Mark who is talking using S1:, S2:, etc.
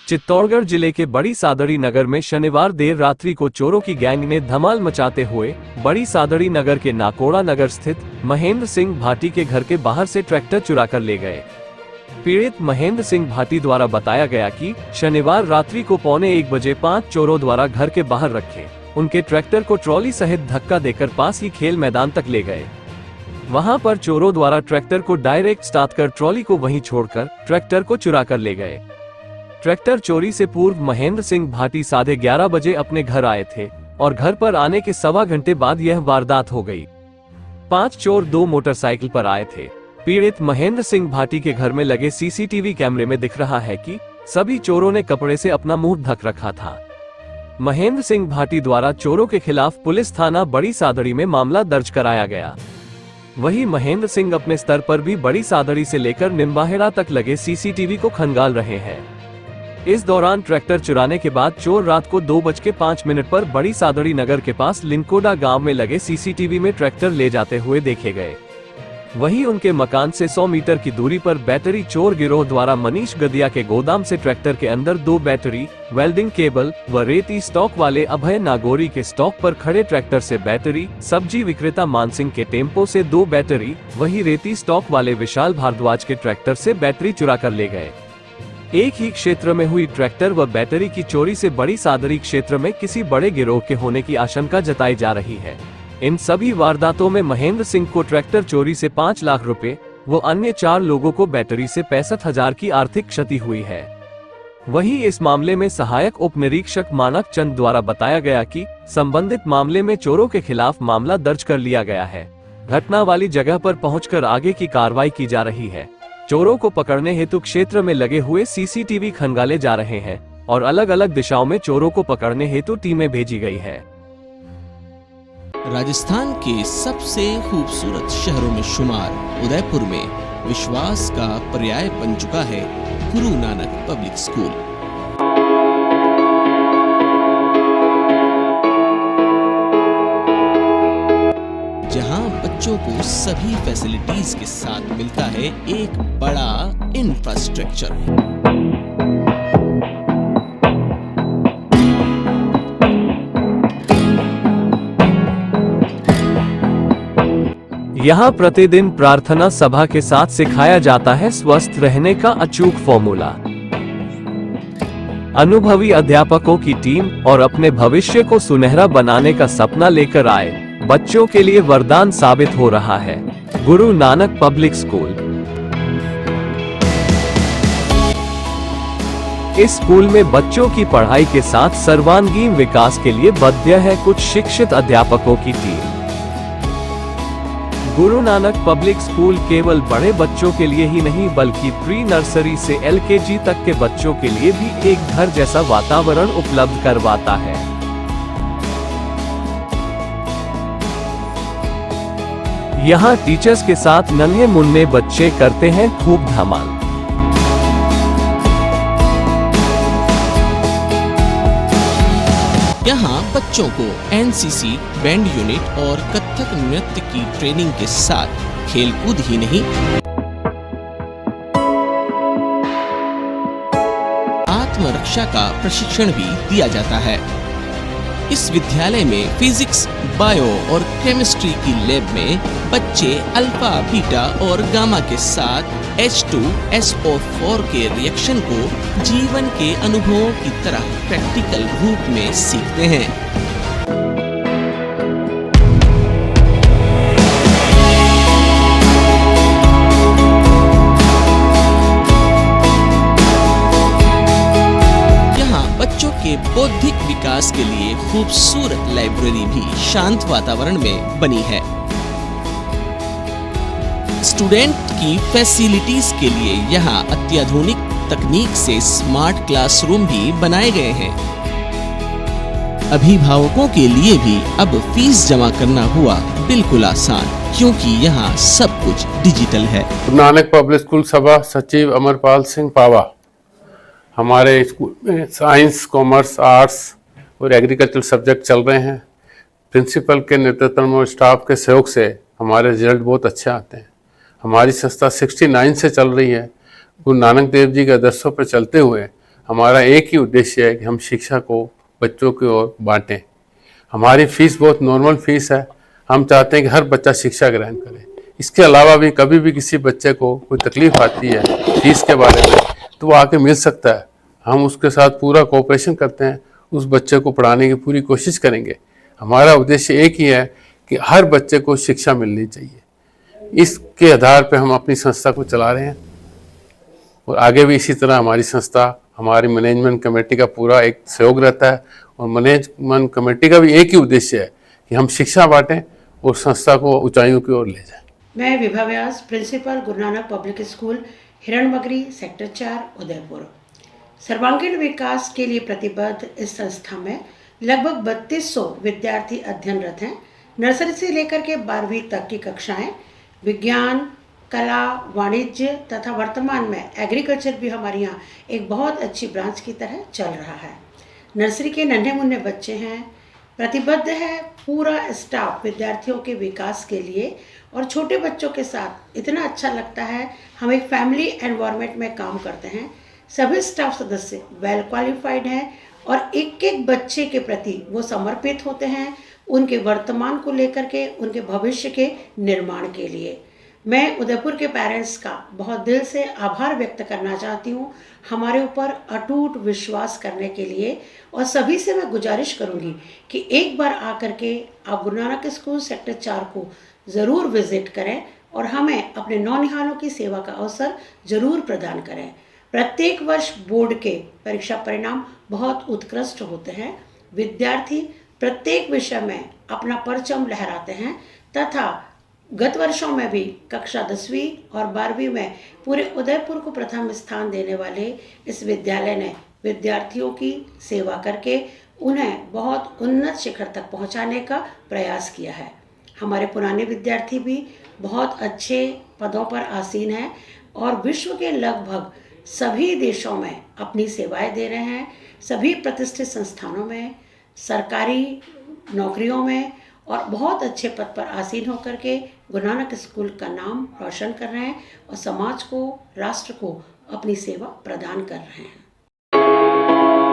S1: चित्तौड़गढ़ जिले के बड़ी सादड़ी नगर में शनिवार देर रात्रि को चोरों की गैंग ने धमाल मचाते हुए बड़ी सादड़ी नगर के नाकोड़ा नगर स्थित महेंद्र सिंह भाटी के घर के बाहर से ट्रैक्टर चुरा कर ले गए। पीड़ित महेंद्र सिंह भाटी द्वारा बताया गया कि शनिवार रात्रि को 1:45 बजे 5 चोरों द्वारा घर के बाहर रखे उनके ट्रैक्टर को ट्रॉली सहित धक्का देकर पास ही खेल मैदान तक ले गए। वहां पर चोरों द्वारा ट्रैक्टर को डायरेक्ट स्टार्ट कर ट्रॉली को वहीं छोड़कर ट्रैक्टर को चुरा कर ले गए। ट्रैक्टर चोरी से पूर्व महेंद्र सिंह भाटी 11:30 बजे अपने घर आए थे और घर पर आने के सवा घंटे बाद यह वारदात हो गई। 5 चोर 2 मोटरसाइकिल पर आए थे। पीड़ित महेंद्र सिंह भाटी के घर में लगे सीसीटीवी कैमरे में दिख रहा है कि सभी चोरों ने कपड़े से अपना मुंह ढक रखा था। महेंद्र सिंह भाटी द्वारा चोरों के खिलाफ पुलिस थाना बड़ी सादड़ी में मामला दर्ज कराया गया। वहीं महेंद्र सिंह अपने स्तर पर भी बड़ी सादड़ी से लेकर निम्बाहेड़ा तक लगे सीसीटीवी को खंगाल रहे हैं। इस दौरान ट्रैक्टर चुराने के बाद चोर रात को 2:05 पर बड़ी सादड़ी नगर के पास लिनकोडा गांव में लगे सीसीटीवी में ट्रैक्टर ले जाते हुए देखे गए। वहीं उनके मकान से 100 मीटर की दूरी पर बैटरी चोर गिरोह द्वारा मनीष गदिया के गोदाम से ट्रैक्टर के अंदर 2 बैटरी, वेल्डिंग केबल व रेती स्टॉक वाले अभय नागौरी के स्टॉक पर खड़े ट्रैक्टर से बैटरी, सब्जी विक्रेता मानसिंह के टेम्पो से 2 बैटरी, वही रेती स्टॉक वाले विशाल भारद्वाज के ट्रैक्टर से बैटरी चुरा कर ले गए। एक ही क्षेत्र में हुई ट्रैक्टर व बैटरी की चोरी से बड़ी सादड़ी क्षेत्र में किसी बड़े गिरोह के होने की आशंका जताई जा रही है। इन सभी वारदातों में महेंद्र सिंह को ट्रैक्टर चोरी से 5 लाख रुपए व अन्य 4 लोगों को बैटरी से 65,000 की आर्थिक क्षति हुई है। वहीं इस मामले में सहायक उप निरीक्षक मानक चंद द्वारा बताया गया कि संबंधित मामले में चोरों के खिलाफ मामला दर्ज कर लिया गया है। घटना वाली जगह पर पहुंचकर आगे की कार्रवाई की जा रही है। चोरों को पकड़ने हेतु क्षेत्र में लगे हुए सीसीटीवी खंगाले जा रहे हैं और अलग अलग दिशाओं में चोरों को पकड़ने हेतु टीमें भेजी गई है।
S2: राजस्थान के सबसे खूबसूरत शहरों में शुमार उदयपुर में विश्वास का पर्याय बन चुका है गुरु नानक पब्लिक स्कूल। जहां बच्चों को सभी फैसिलिटीज के साथ मिलता है एक बड़ा इंफ्रास्ट्रक्चर।
S1: यहाँ प्रतिदिन प्रार्थना सभा के साथ सिखाया जाता है स्वस्थ रहने का अचूक फॉर्मूला। अनुभवी अध्यापकों की टीम और अपने भविष्य को सुनहरा बनाने का सपना लेकर आए बच्चों के लिए वरदान साबित हो रहा है गुरु नानक पब्लिक स्कूल। इस स्कूल में बच्चों की पढ़ाई के साथ सर्वांगीण विकास के लिए बद्ध है कुछ शिक्षित अध्यापकों की team. Guru Nanak public school केवल बड़े बच्चों के लिए ही नहीं बल्कि प्री नर्सरी से LKG तक के बच्चों के लिए भी एक घर जैसा वातावरण उपलब्ध करवाता है। यहाँ टीचर्स के साथ नन्हे मुन्ने बच्चे करते हैं खूब धमाल।
S2: यहाँ बच्चों को NCC, बैंड यूनिट और कथक नृत्य की ट्रेनिंग के साथ खेलकूद ही नहीं, आत्मरक्षा का प्रशिक्षण भी दिया जाता है। इस विद्यालय में फिजिक्स, बायो और केमिस्ट्री की लैब में बच्चे अल्फा, बीटा और गामा के साथ H2SO4 के रिएक्शन को जीवन के अनुभवों की तरह प्रैक्टिकल रूप में सीखते हैं। के बौद्धिक विकास के लिए खूबसूरत लाइब्रेरी भी शांत वातावरण में बनी है। स्टूडेंट की फैसिलिटीज के लिए यहाँ अत्याधुनिक तकनीक से स्मार्ट क्लासरूम भी बनाए गए हैं। अभिभावकों के लिए भी अब फीस जमा करना हुआ बिल्कुल आसान, क्योंकि यहाँ सब कुछ डिजिटल है।
S3: नानक पब्लिक स्कूल सभा सचिव अमरपाल सिंह पावा। हमारे स्कूल में साइंस, कॉमर्स, आर्ट्स और एग्रीकल्चर सब्जेक्ट चल रहे हैं। प्रिंसिपल के नेतृत्व में और स्टाफ के सहयोग से हमारे रिजल्ट बहुत अच्छे आते हैं। हमारी संस्था 69 से चल रही है। गुरु नानक देव जी के आदर्शों पर चलते हुए हमारा एक ही उद्देश्य है कि हम शिक्षा को बच्चों की ओर बांटें। हमारी फीस बहुत नॉर्मल फीस है। हम चाहते हैं कि हर बच्चा शिक्षा ग्रहण करे। इसके अलावा भी कभी भी किसी बच्चे को कोई तकलीफ आती है फीस के बारे में तो वो आके मिल सकता है। हम उसके साथ पूरा कोऑपरेशन करते हैं, उस बच्चे को पढ़ाने की पूरी कोशिश करेंगे। हमारा उद्देश्य एक ही है कि हर बच्चे को शिक्षा मिलनी चाहिए। इसके आधार पर हम अपनी संस्था को चला रहे हैं और आगे भी इसी तरह हमारी संस्था, हमारी मैनेजमेंट कमेटी का पूरा एक सहयोग रहता है। और मैनेजमेंट कमेटी का भी एक ही उद्देश्य है कि हम शिक्षा बांटें और संस्था को ऊंचाइयों की ओर ले जाएं।
S4: मैं विभा व्यास, principal Guru Nanak public school Hiranmagri sector 4 Udaipur. सर्वांगीण विकास के लिए प्रतिबद्ध इस संस्था में लगभग 3200 विद्यार्थी अध्ययनरत हैं। नर्सरी से लेकर के 12वीं तक की कक्षाएं विज्ञान, कला, वाणिज्य तथा वर्तमान में एग्रीकल्चर भी हमारे यहाँ एक बहुत अच्छी ब्रांच की तरह चल रहा है। नर्सरी के नन्हे मुन्ने बच्चे हैं, प्रतिबद्ध है पूरा स्टाफ विद्यार्थियों के विकास के लिए और छोटे बच्चों के साथ इतना अच्छा लगता है। हम एक फैमिली एनवायरनमेंट में काम करते हैं। सभी स्टाफ सदस्य वेल क्वालिफाइड हैं और एक एक बच्चे के प्रति वो समर्पित होते हैं, उनके वर्तमान को लेकर के, उनके भविष्य के निर्माण के लिए। मैं उदयपुर के पेरेंट्स का बहुत दिल से आभार व्यक्त करना चाहती हूँ हमारे ऊपर अटूट विश्वास करने के लिए। और सभी से मैं गुजारिश करूँगी कि एक बार आकर के आप गुरु नानक स्कूल सेक्टर 4 को ज़रूर विज़िट करें और हमें अपने नौनिहालों की सेवा का अवसर ज़रूर प्रदान करें। प्रत्येक वर्ष बोर्ड के परीक्षा परिणाम बहुत उत्कृष्ट होते हैं। विद्यार्थी प्रत्येक विषय में अपना परचम लहराते हैं तथा गत वर्षों में भी कक्षा 10वीं और 12वीं में पूरे उदयपुर को प्रथम स्थान देने वाले इस विद्यालय ने विद्यार्थियों की सेवा करके उन्हें बहुत उन्नत शिखर तक पहुंचाने का प्रयास किया है। हमारे पुराने विद्यार्थी भी बहुत अच्छे पदों पर आसीन हैं और विश्व के लगभग सभी देशों में अपनी सेवाएं दे रहे हैं। सभी प्रतिष्ठित संस्थानों में, सरकारी नौकरियों में और बहुत अच्छे पद पर आसीन होकर के गुरु नानक स्कूल का नाम रोशन कर रहे हैं और समाज को, राष्ट्र को अपनी सेवा प्रदान कर रहे हैं।